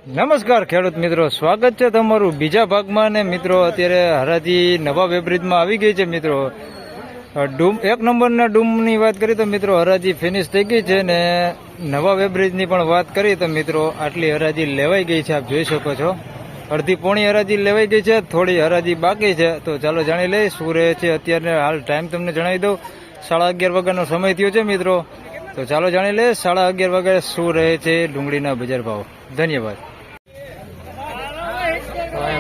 નમસ્કાર ખેડૂત મિત્રો, સ્વાગત છે તમારું બીજા ભાગમાં. ને મિત્રો અત્યારે હરાજી નવા વેબ્રિજમાં આવી ગઈ છે. મિત્રો ડૂમ 1 નંબરના ડૂમની વાત કરી તો મિત્રો હરાજી ફિનિશ થઈ ગઈ છે. ને નવા વેબ્રિજની પણ વાત કરી તો મિત્રો આટલી હરાજી લેવાઈ ગઈ છે. આપ જોઈ શકો છો, અડધી પોણી હરાજી લેવાઈ ગઈ છે, થોડી હરાજી બાકી છે. તો ચાલો જાણી લઈએ શું રહે છે અત્યારે. હાલ ટાઈમ તમને જણાવી દઉં, 11:30 વાગ્યાનો સમય થયો છે મિત્રો. તો ચાલો જાણી લઈએ 11:30 વાગે શું રહે છે ડુંગળીના બજાર ભાવ. ધન્યવાદ.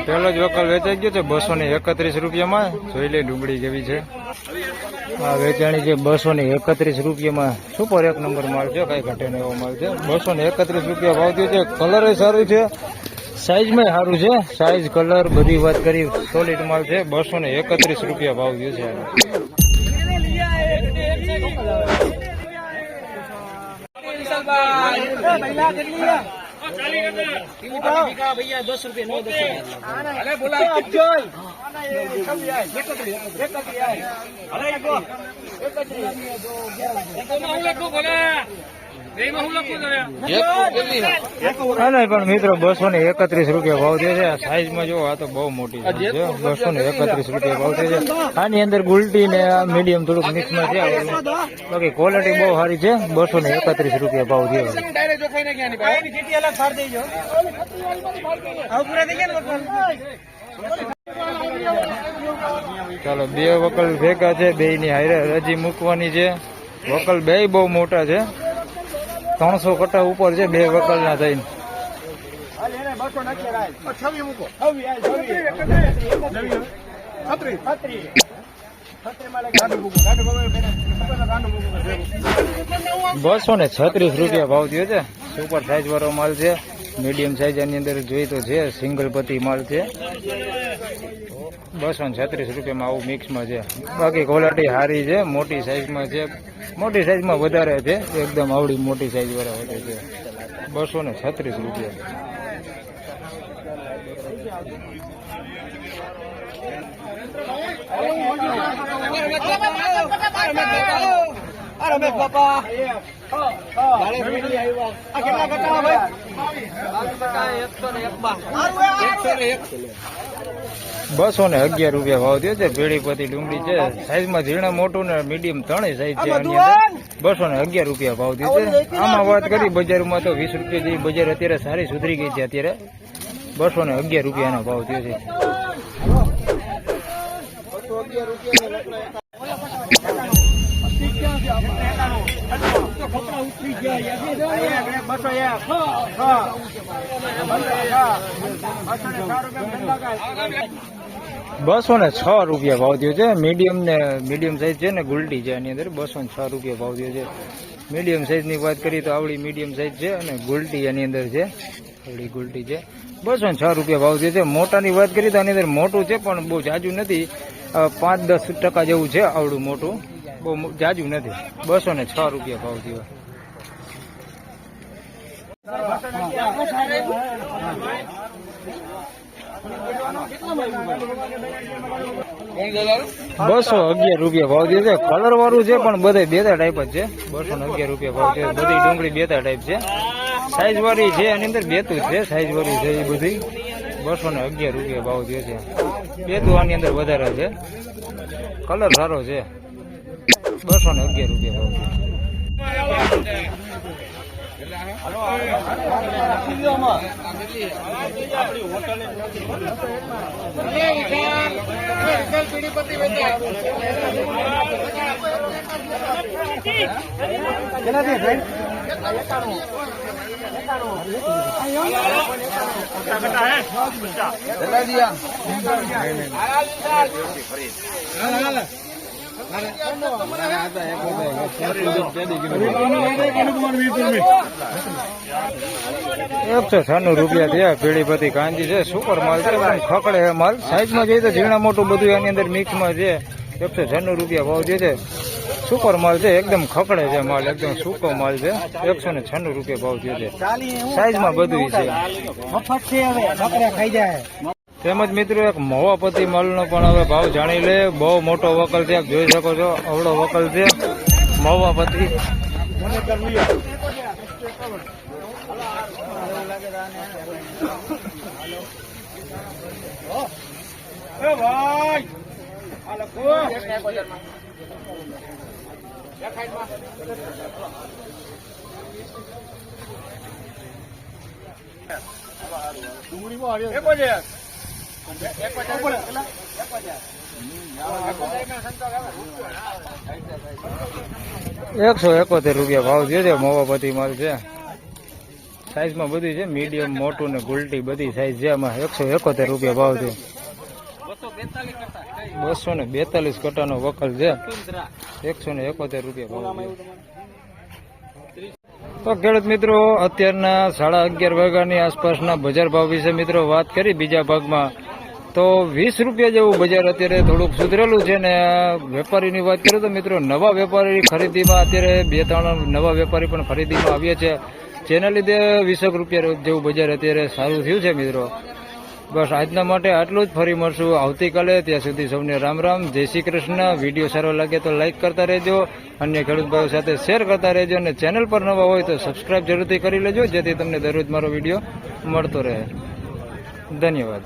પહેલો જ વકલ વેચાઈ ગયો છે 231 રૂપિયામાં. જોઈ લે ડુંગળી કેવી છે. આ વેચાણી છે 231 રૂપિયામાં. સુપર 1 નંબર માલ છે, કઈ ઘટે નહીં એવો માલ છે. 231 રૂપિયા ભાવ થયો છે. કલર સારું છે, સાઈઝમાં સારું છે, સાઈઝ કલર બધી વાત કરી સોલિડ માલ છે. 231 રૂપિયા ભાવ થયો છે. भैया 10 रुपये 9 પણ મિત્રો 231 રૂપિયા ભાવ થયો છે. સાઈઝમાં જો આ તો બહુ મોટી છે. 231 રૂપિયા ભાવ થયો છે. આની અંદર ગુલટી ને મીડિયમ થોડુંક મિક્સમાં છે. બાકી ક્વોલિટી બહુ સારી છે. 231 રૂપિયા ભાવ થયો. ચાલો બે વકલ ભેગા છે, બે ની હારે હજી મૂકવાની છે. વકલ બે બહુ મોટા છે, 300 કટ્ટા ઉપર છે બે વકલ ના થઈને. ₹236 રૂપિયા ભાવ થયો છે. સુપર સાઈઝ વાળો માલ છે. મીડિયમ સાઈઝ એની અંદર જોઈ તો છે, સિંગલ પતિ માલ છે. 236 રૂપિયામાં આવું મિક્સમાં છે. બાકી ક્વોલિટી સારી છે, મોટી સાઈઝમાં છે. મોટી સાઈઝમાં વધારે છે, એકદમ આવડી મોટી સાઈઝ વાળા વધે છે. 236 રૂપિયા. ₹211 રૂપિયા ભાવ થયો છે. ભેળીપતિ ડુંગળી છે, સાઈઝમાં ઝીણા મોટું ને મીડિયમ ત્રણેય સાઈઝ છે. આની અંદર ₹211 રૂપિયા ભાવ થયો છે. આમાં વાત કરી બજારમાં તો 20 રૂપિયા જેવી બજાર અત્યારે સારી સુધરી ગઈ છે. અત્યારે ₹211 રૂપિયાનો ભાવ થયો છે. ₹206 રૂપિયા ભાવ થયો છે. મીડિયમ સાઈઝ છે ને ગુલટી છે. આની અંદર 206 રૂપિયા ભાવ થયો છે. મીડિયમ સાઈઝ ની વાત કરીએ તો આવડી મીડિયમ સાઈઝ છે અને ગુલટી એની અંદર છે, આવડી ગુલટી છે. 206 રૂપિયા ભાવ થયો છે. મોટાની વાત કરીએ તો આની અંદર મોટું છે પણ બહુ જાજુ નથી, 5-10% જેવું છે. આવડું મોટું બહુ જાજુ નથી. 206 રૂપિયા ભાવ થયો. ₹211 રૂપિયા ભાવ થયો છે. કલર વાળું છે પણ બધા બેતા ટાઈપ જ છે. 211 રૂપિયા ભાવ છે. બધી ડુંગળી બેતા ટાઈપ છે. સાઈઝ વાળી છે, એની અંદર બેતું છે. સાઈઝ વાળી છે એ બધી. 211 રૂપિયા ભાવ થયો છે. બેતું આની અંદર વધારે છે, કલર સારો છે. 211 રૂપિયા ભાવ છે. ₹196 થયા. ભેળીપતિ કાંજી છે, સુપર માલ છે, ખકડે માલ. સાઈઝમાં જોઈએ તો ઝીણા મોટું બધું એની અંદર મિક્સમાં છે. ₹196 ભાવ જે છે. સુપર માલ છે, એકદમ ખકડે છે માલ, એકદમ સૂકો માલ છે. ₹196 ભાવ થયો છે. સાઈઝમાં બધું છે. તેમજ મિત્રો એક મવાપતિ માલનો પણ હવે ભાવ જાણી લે. બહુ મોટો વકલ છે, આપ જોઈ શકો છો. અવળો વકલ છે મવાપતિ. ભાઈ આ લખો ₹171 ભાવ છે મોવાપતિ માલ છે. સાઈઝમાં બધી છે, મીડિયમ, મોટું ને ગુલટી બધી સાઈઝ છે. આમાં ₹171 ભાવ છે. 242 કટાનો વકલ છે, ₹171 ભાવ છે. તો ખેડૂત મિત્રો, અત્યારના 11:30 વાગ્યાની આસપાસના બજાર ભાવ વિશે મિત્રો વાત કરી બીજા ભાગમાં. તો ₹20 જેવું બજાર અત્યારે થોડુંક સુધરેલું છે. ને વેપારીની વાત કરીએ તો મિત્રો નવા વેપારી ખરીદીમાં અત્યારે 2-3 નવા વેપારી પણ ખરીદીમાં આવ્યા છે. જેના લીધે ₹20 જેવું બજાર અત્યારે સારું થયું છે મિત્રો. બસ આજના માટે આટલું જ. ફરી મળશું આવતીકાલે. ત્યાં સુધી સૌને રામ રામ, જય શ્રી કૃષ્ણ. વિડીયો સારો લાગે તો લાઈક કરતા રહેજો, અન્ય ખેડૂત ભાઈઓ સાથે શેર કરતા રહેજો, અને ચેનલ પર નવા હોય તો સબસ્ક્રાઇબ જરૂરથી કરી લેજો, જેથી તમને દરરોજ મારો વિડીયો મળતો રહે. ધન્યવાદ.